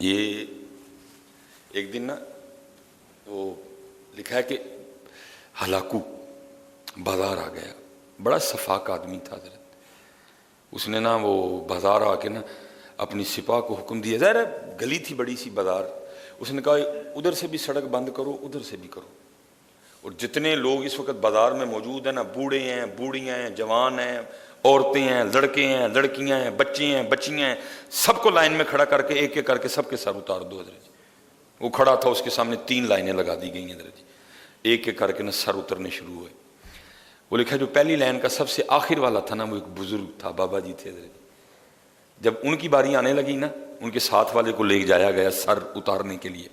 یہ ایک دن نا وہ لکھا ہے کہ ہلاکو بازار آ گیا، بڑا صفاق آدمی تھا حضرت. اس نے نا وہ بازار آ کے نا اپنی سپاہ کو حکم دیا، ظاہر ہے گلی تھی بڑی سی بازار، اس نے کہا ادھر سے بھی سڑک بند کرو ادھر سے بھی کرو، اور جتنے لوگ اس وقت بازار میں موجود ہیں نا، بوڑھے ہیں، بوڑھیاں ہیں، جوان ہیں، عورتیں ہیں، لڑکے ہیں، لڑکیاں ہیں، بچے ہیں، بچیاں ہیں، سب کو لائن میں کھڑا کر کے ایک ایک کر کے سب کے سر اتار دو حضرت جی. وہ کھڑا تھا، اس کے سامنے 3 لائنیں لگا دی گئی ہیں حضرت جی، ایک ایک کر کے نا سر اترنے شروع ہوئے. وہ لکھا جو پہلی لائن کا سب سے آخر والا تھا نا، وہ ایک بزرگ تھا، بابا جی تھے حضرت جی. جب ان کی باری آنے لگی نا، ان کے ساتھ والے کو لے جایا گیا سر اتارنے کے لیے،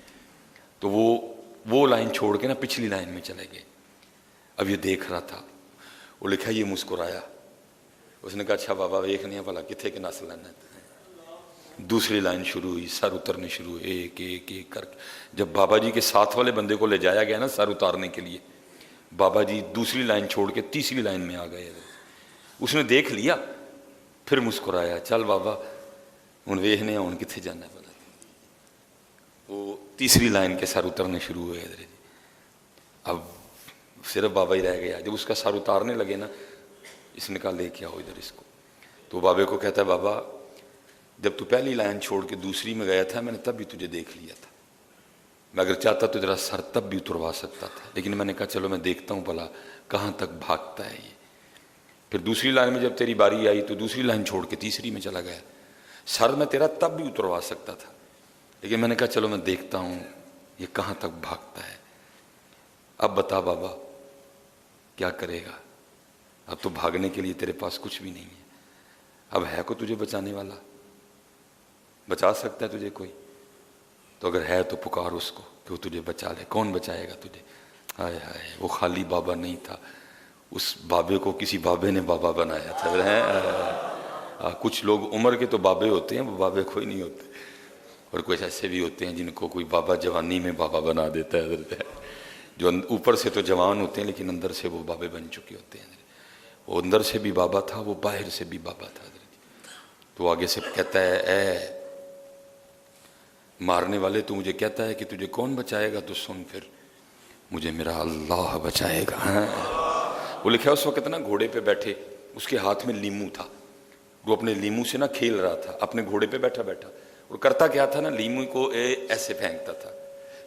تو وہ لائن چھوڑ کے نا پچھلی لائن میں چلے گئے. اب یہ دیکھ رہا تھا، وہ لکھا یہ مسکرایا، اس نے کہا اچھا بابا دیکھنے بھلا کتنے کے نسل ہے. دوسری لائن شروع ہوئی، سر اترنے شروع ہوئے ایک ایک ایک کر کے. جب بابا جی کے ساتھ والے بندے کو لے جایا گیا نا سر اتارنے کے لیے، بابا جی دوسری لائن چھوڑ کے تیسری لائن میں آ گئے. اس نے دیکھ لیا، پھر مسکرایا، چل بابا ہوں ویکھنے ہوں کتنے جانا ہے. وہ تیسری لائن کے سر اترنے شروع ہوئے حضرت جی. اب صرف بابا ہی رہ گیا. جب اس کا سر اتارنے لگے نا، اس نے کہا لے کے آؤ ادھر اس کو. تو بابے کو کہتا ہے بابا جب تو پہلی لائن چھوڑ کے دوسری میں گیا تھا میں نے تب بھی تجھے دیکھ لیا تھا، میں اگر چاہتا تو تیرا سر تب بھی اتروا سکتا تھا، لیکن میں نے کہا چلو میں دیکھتا ہوں بھلا کہاں تک بھاگتا ہے یہ. پھر دوسری لائن میں جب تیری باری آئی تو دوسری لائن چھوڑ کے تیسری میں چلا گیا. سر میں تیرا تب بھی اتروا سکتا تھا، لیکن میں نے کہا چلو میں دیکھتا ہوں یہ کہاں تک بھاگتا ہے. اب بتا بابا کیا کرے گا؟ اب تو بھاگنے کے لیے تیرے پاس کچھ بھی نہیں ہے. اب ہے کو تجھے بچانے والا؟ بچا سکتا ہے تجھے کوئی؟ تو اگر ہے تو پکار اس کو کہ وہ تجھے بچا لے. کون بچائے گا تجھے؟ ہائے ہائے، وہ خالی بابا نہیں تھا، اس بابے کو کسی بابے نے بابا بنایا تھا. کچھ لوگ عمر کے تو بابے ہوتے ہیں، وہ بابے کوئی نہیں ہوتے. اور کچھ ایسے بھی ہوتے ہیں جن کو کوئی بابا جوانی میں بابا بنا دیتا ہے حضرت، جو اوپر سے تو جوان ہوتے ہیں لیکن اندر سے وہ بابے بن چکے ہوتے ہیں. وہ اندر سے بھی بابا تھا، وہ باہر سے بھی بابا تھا حضرت. تو آگے سے کہتا ہے اے مارنے والے، تو مجھے کہتا ہے کہ تجھے کون بچائے گا؟ تو سن پھر، مجھے میرا اللہ بچائے گا. وہ لکھا اس وقت نا گھوڑے پہ بیٹھے، اس کے ہاتھ میں لیمو تھا، وہ اپنے لیمو سے نا کھیل رہا تھا اپنے گھوڑے پہ بیٹھا بیٹھا. اور کرتا کیا تھا نا، لیمو کو ایسے پھینکتا تھا،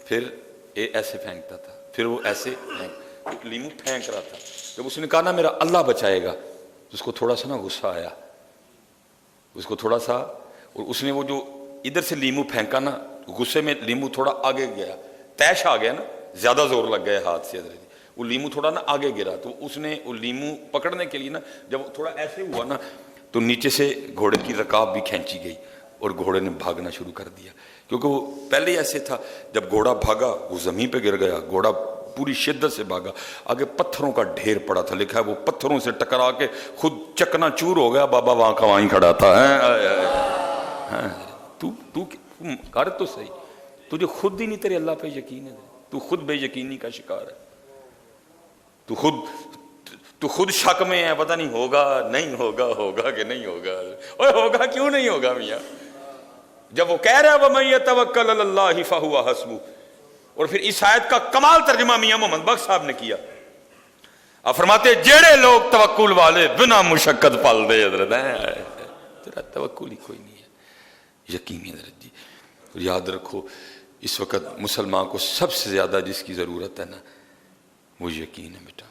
پھر ایسے پھینکتا تھا، پھر وہ ایسے لیمو پھینک رہا تھا. جب اس نے کہا نا میرا اللہ بچائے گا، تو اس کو تھوڑا سا نا غصہ آیا، اس کو تھوڑا سا، اور اس نے وہ جو ادھر سے لیمو پھینکا نا، غصے میں لیمو تھوڑا آگے گیا، تیش آ گیا نا، زیادہ زور لگ گیا ہاتھ سے حضرت. وہ لیمو تھوڑا نا آگے گرا، تو اس نے وہ لیمو پکڑنے کے لیے نا جب تھوڑا ایسے ہوا نا، تو نیچے سے گھوڑے کی رکاب بھی کھینچی گئی اور گھوڑے نے بھاگنا شروع کر دیا. کیونکہ وہ پہلے ایسے تھا، جب گھوڑا بھاگا وہ زمین پہ گر گیا، گھوڑا پوری شدت سے بھاگا، آگے پتھروں کا ڈھیر پڑا تھا، لکھا ہے وہ پتھروں سے ٹکرا کے خود چکنا چور ہو گیا. بابا وہاں کا وہیں کھڑا تھا. تو کر تو صحیح، تجھے خود ہی نہیں تیرے اللہ پہ یقین ہے، تو خود بے یقینی کا شکار ہے، تو خود شک میں ہے، پتہ نہیں ہوگا نہیں ہوگا، ہوگا کہ نہیں ہوگا. اوے ہوگا کیوں نہیں ہوگا میاں؟ جب وہ کہہ رہا ہے وَمَن يَتَوَكَّلْ عَلَى اللَّهِ فَهُوَ حَسْبُهُ، اور پھر اس آیت کا کمال ترجمہ میاں محمد بخش صاحب نے کیا. آپ فرماتے جیڑے لوگ توکل والے بنا مشقت پال دے حضرت ہیں، تیرا توکل ہی کوئی نہیں ہے، یقینی حضرت جی. یاد رکھو اس وقت مسلمان کو سب سے زیادہ جس کی ضرورت ہے نا، وہ یقین ہے بیٹا.